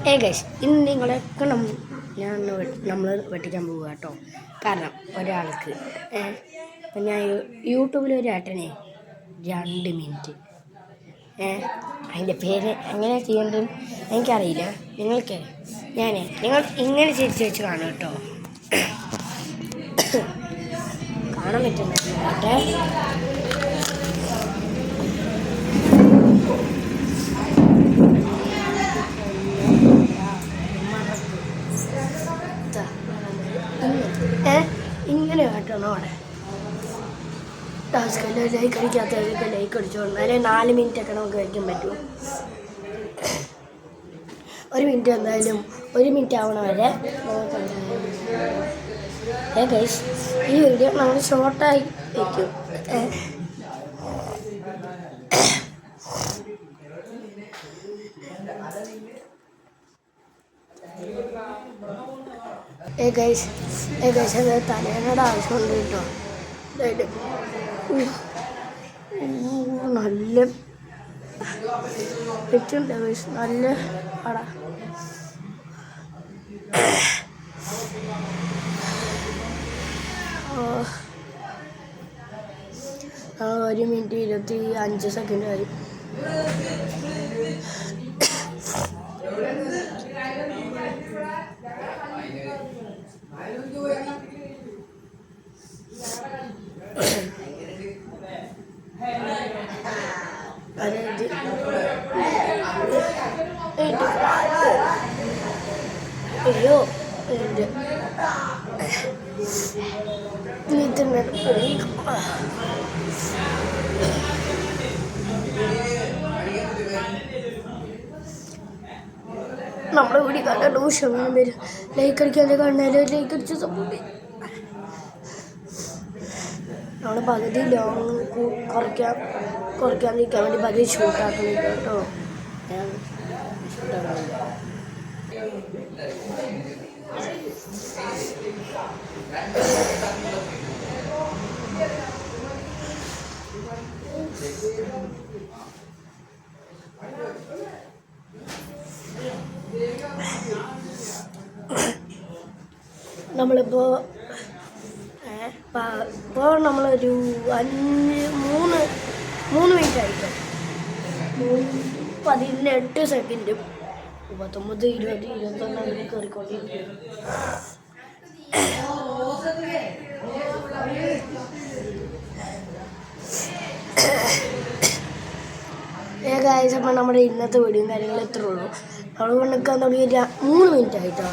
Guys ഇന്ന് നിങ്ങളൊക്കെ നമ്മൾ വെട്ടിക്കാൻ പോവുക കേട്ടോ. കാരണം ഒരാൾക്ക് അപ്പം ഞാൻ യൂട്യൂബിൽ ഒരു ഏട്ടനെ 2 മിനിറ്റ് അതിൻ്റെ പേര് എങ്ങനെ ചെയ്യേണ്ടത് എനിക്കറിയില്ല. നിങ്ങൾ ഇങ്ങനെ ചിരിച്ച് വെച്ച് കാണും കേട്ടോ. കാണാൻ പറ്റുന്നുണ്ട്. ഇങ്ങനെ കേട്ടണോ അവിടെ ടാസ്ക് ലൈക്ക് അടിക്കാത്തവർക്ക് ലൈക്ക് അടിച്ചോളൂ. അല്ലെ 4 മിനിറ്റ് ഒക്കെ നമുക്ക് വയ്ക്കാൻ പറ്റുമോ? 1 മിനിറ്റ് എന്തായാലും 1 മിനിറ്റ് ആവണ വരെ ഗൈസ് ഈ വീഡിയോ നമ്മൾ ഷോർട്ടായി വയ്ക്കും. ഗൈസ് അത് തലേനോട് ആവശ്യമുണ്ട് കേട്ടോ. അതായത് നല്ല പറ്റുണ്ട് ഗൈസ്, നല്ല പട. ആ 1 മിനിറ്റ് 25 സെക്കൻഡ് ആയി. അയ്യോ എൻ്റെ നമ്മുടെ വീടി കണ്ട ഡൂഷൻ വരും. ലൈക്ക് അടിക്കാതെ കണ്ടാൽ ലൈക്ക് അടിച്ച് സപ്പോർട്ട് ചെയ്യും. നമ്മൾ പകുതി ലോങ് കുറയ്ക്കാതിരിക്കാൻ വേണ്ടി പകുതി ഷൂട്ടാക്കുന്നില്ല കേട്ടോ. ഞാൻ ഷൂട്ടാക്കുന്നില്ല. നമ്മളിപ്പോൾ നമ്മളൊരു 3 മിനിറ്റ് ആയിട്ട് 18 സെക്കൻഡും 19, 20, 21 കയറിക്കൊണ്ടിരിക്കും. ഗൈസ് അപ്പം നമ്മുടെ ഇന്നത്തെ വീഡിയോയും കാര്യങ്ങളും ഇത്രേ ഉള്ളൂ. നമ്മൾ കൊണ്ടിരിക്കാൻ തുടങ്ങിയിട്ട് 3 മിനിറ്റ് ആയിട്ടോ.